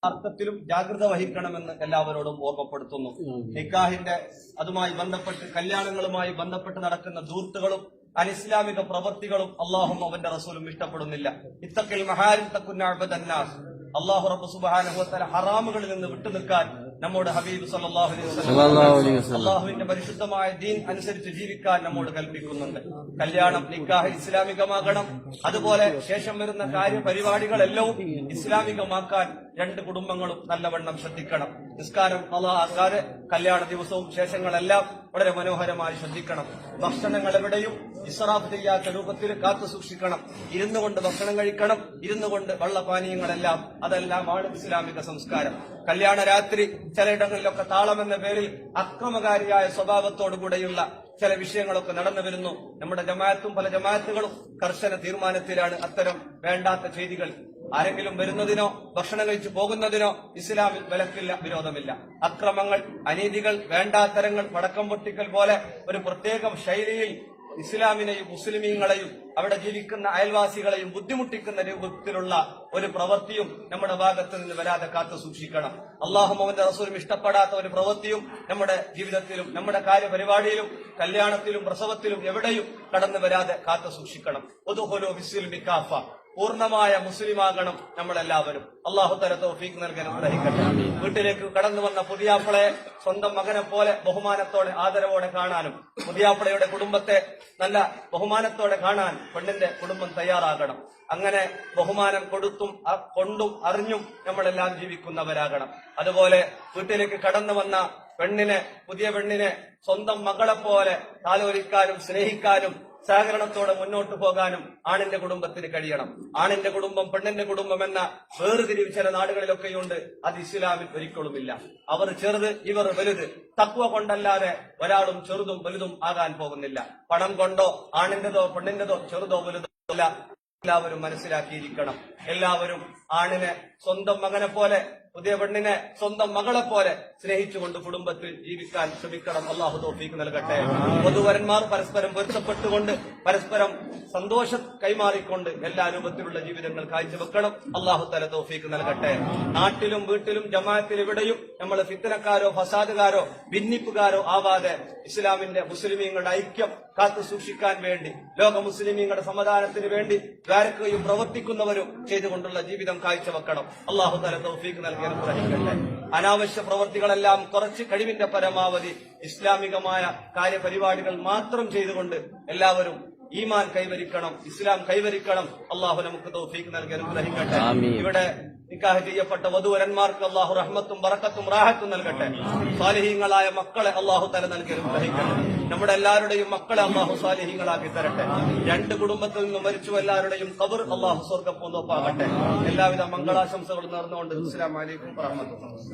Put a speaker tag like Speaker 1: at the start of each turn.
Speaker 1: അർത്ഥത്തിലും ജാഗ്രത വഹിക്കണമെന്ന് എല്ലാവരോടും ഓർമ്മപ്പെടുത്തുന്നു. നിക്കാഹിന്റെ അതുമായി ബന്ധപ്പെട്ട് കല്യാണങ്ങളുമായി ബന്ധപ്പെട്ട് നടക്കുന്ന ധൂർത്തുകളും അനിസ്ലാമിക പ്രവൃത്തികളും അള്ളാഹും അവന്റെ റസൂലും ഇഷ്ടപ്പെടുന്നില്ല. ഇത്തഖിൽ മഹാരിം തകുന്ന അബ്ദന്നാസ്, അല്ലാഹു റബ്ബ് സുബ്ഹാനഹു വ തആല ഹറാമുകളിൽ നിന്ന് വിട്ടുനിൽക്കാൻ നമ്മോട് ഹബീബ് സല്ലല്ലാഹു അലൈഹി വസല്ലം അള്ളാഹുവിന്റെ പരിശുദ്ധമായ ദീൻ അനുസരിച്ച് ജീവിക്കാൻ നമ്മോട് കൽപ്പിക്കുന്നുണ്ട്. കല്യാണം, നിക്കാഹ് ഇസ്ലാമികമാകണം. അതുപോലെ ശേഷം വരുന്ന കാര്യപരിപാടികളെല്ലാം ഇസ്ലാമികമാക്കാൻ രണ്ട് കുടുംബങ്ങളും നല്ലവണ്ണം ശ്രദ്ധിക്കണം. നിസ്കാരം, അള്ളാഹ്, കല്യാണ ദിവസവും ശേഷങ്ങളെല്ലാം വളരെ മനോഹരമായി ശ്രദ്ധിക്കണം. ഭക്ഷണങ്ങൾ എവിടെയും ഇസ്റാഫ് ചെയ്യാത്ത രൂപത്തിൽ കാത്തു സൂക്ഷിക്കണം. ഇരുന്നു കൊണ്ട് ഭക്ഷണം കഴിക്കണം, ഇരുന്നു കൊണ്ട് വെള്ളപാനീയങ്ങളെല്ലാം, അതെല്ലാമാണ് ഇസ്ലാമിക സംസ്കാരം. കല്യാണ രാത്രി ചിലയിടങ്ങളിലൊക്കെ താളമെന്ന പേരിൽ അക്രമകാരിയായ സ്വഭാവത്തോടുകൂടെയുള്ള ചില വിഷയങ്ങളൊക്കെ നടന്നു വരുന്നു. നമ്മുടെ ജമാഅത്തും പല ജമാഅത്തുകളും കർശന തീരുമാനത്തിലാണ് അത്തരം വേണ്ടാത്ത ചെയ്തികൾ. ആരെങ്കിലും വരുന്നതിനോ ഭക്ഷണം കഴിച്ചു പോകുന്നതിനോ ഇസ്ലാമിൽ വിലക്കില്ല, വിരോധമില്ല. അക്രമങ്ങൾ, അനീതികൾ, വേണ്ടാത്തരങ്ങൾ, പടക്കം പൊട്ടിക്കൽ പോലെ ഒരു പ്രത്യേക ശൈലിയിൽ ഇസ്ലാമിനെയും മുസ്ലിമീങ്ങളെയും അവിടെ ജീവിക്കുന്ന അയൽവാസികളെയും ബുദ്ധിമുട്ടിക്കുന്ന രൂപത്തിലുള്ള ഒരു പ്രവൃത്തിയും നമ്മുടെ ഭാഗത്ത് നിന്ന് വരാതെ കാത്തു സൂക്ഷിക്കണം. അള്ളാഹും അവന്റെ റസൂലും ഇഷ്ടപ്പെടാത്ത ഒരു പ്രവൃത്തിയും നമ്മുടെ ജീവിതത്തിലും നമ്മുടെ കാര്യപരിപാടിയിലും കല്യാണത്തിലും പ്രസവത്തിലും എവിടെയും കടന്നു വരാതെ കാത്തു സൂക്ഷിക്കണം. ഉദ്ഖുലൂ ഫിസ്സിൽമി കാഫ, പൂർണ്ണമായ മുസ്ലിമാകണം നമ്മളെല്ലാവരും. അള്ളാഹു തആല തൗഫീഖ് നൽകാൻ അനുഗ്രഹിക്കട്ടെ. വീട്ടിലേക്ക് കടന്നു വന്ന പുതിയാപ്പിളയെ സ്വന്തം മകനെ പോലെ ബഹുമാനത്തോടെ ആദരവോടെ കാണാനും പുതിയാപ്പിളയുടെ കുടുംബത്തെ നല്ല ബഹുമാനത്തോടെ കാണാൻ പെണ്ണിന്റെ കുടുംബം തയ്യാറാകണം. അങ്ങനെ ബഹുമാനം കൊണ്ടും അറിഞ്ഞും നമ്മളെല്ലാം ജീവിക്കുന്നവരാകണം. അതുപോലെ വീട്ടിലേക്ക് കടന്നു വന്ന പെണ്ണിനെ, പുതിയ പെണ്ണിനെ സ്വന്തം മകളെ പോലെ താലോലിക്കാനും സ്നേഹിക്കാനും സഹകരണത്തോടെ മുന്നോട്ട് പോകാനും ആണിന്റെ കുടുംബത്തിന് കഴിയണം. ആണിന്റെ കുടുംബം പെണ്ണിന്റെ കുടുംബം എന്ന വേർതിരിവ് ചില നാടുകളിലൊക്കെയുണ്ട്. അത് ഇസ്ലാമിൽ ഒരിക്കലുമില്ല. അവർ ചെറുത്, ഇവർ വലുത്. തഖ്വ കൊണ്ടല്ലാതെ ഒരാളും ചെറുതും വലുതും ആകാൻ പോകുന്നില്ല. പണം കൊണ്ടോ ആണിന്റെതോ പെണ്ണിന്റെതോ ചെറുതോ വലുതോ അല്ല. എല്ലാവരും മനസ്സിലാക്കിയിരിക്കണം. എല്ലാവരും ആണിനെ സ്വന്തം മകനെ പോലെ, പുതിയ പെണ്ണിനെ സ്വന്തം മകളെ പോലെ സ്നേഹിച്ചുകൊണ്ട് കുടുംബത്തിൽ ജീവിക്കാൻ ശ്രമിക്കണം. അള്ളാഹു തൗഫീഖ് നൽകട്ടെ. വധുവരന്മാർ പരസ്പരം പൊരുത്തപ്പെട്ടുകൊണ്ട് പരസ്പരം സന്തോഷം കൈമാറിക്കൊണ്ട് എല്ലാ രൂപത്തിലുള്ള ജീവിതങ്ങൾ കാഴ്ചവെക്കണം. അള്ളാഹു തആല തൗഫീഖ് നൽകട്ടെ. നാട്ടിലും വീട്ടിലും ജമാഅത്തിൽ എവിടെയും നമ്മൾ ഫിത്നക്കാരോ ഫസാദുകാരോ ഭിന്നിപ്പുകാരോ ആവാതെ ഇസ്ലാമിന്റെ മുസ്ലിമീങ്ങളുടെ ഐക്യം കാത്തു സൂക്ഷിക്കാൻ വേണ്ടി, ലോക മുസ്ലിമീങ്ങളുടെ സമാധാനത്തിന് വേണ്ടി ദ്വാരക്കുകയും പ്രവർത്തിക്കുന്നവരും ചെയ്തുകൊണ്ടുള്ള ജീവിതം കാഴ്ചവെക്കണം. അള്ളാഹു തആല തൗഫീഖ് നൽകി അനുഗ്രഹിക്കട്ടെ. അനാവശ്യ പ്രവൃത്തികളെല്ലാം കുറച്ച് കഴിവിന്റെ പരമാവധി ഇസ്ലാമികമായ കാര്യപരിപാടികൾ മാത്രം ചെയ്തുകൊണ്ട് എല്ലാവരും ഈമാൻ കൈവരിക്കണം, ഇസ്ലാം കൈവരിക്കണം. അള്ളാഹു നമുക്ക് തൗഫീഖ് നൽകി അനുഗ്രഹിക്കട്ടെ. ഇവിടെ നിക്കാഹ് ചെയ്യപ്പെട്ട വധുവരന്മാർക്ക് അള്ളാഹു റഹ്മത്തും ബറക്കത്തും റാഹത്തും നൽകട്ടെ. സാലിഹീങ്ങളായ മക്കളെ അള്ളാഹു തആല നൽകി അനുഗ്രഹിക്കട്ടെ. നമ്മുടെ എല്ലാവരുടെയും മക്കളെ അള്ളാഹു സാലിഹീങ്ങളാക്കി തരട്ടെ. രണ്ട് കുടുംബത്തിൽ നിന്നും മരിച്ചു എല്ലാവരുടെയും ഖബർ അള്ളാഹു സ്വർഗ്ഗപ്പൂന്തോപ്പാകട്ടെ. എല്ലാവിധ മംഗളാശംസകളും നേർന്നുകൊണ്ട് അസ്സലാമു അലൈക്കും വറഹ്മത്തുള്ളാഹി.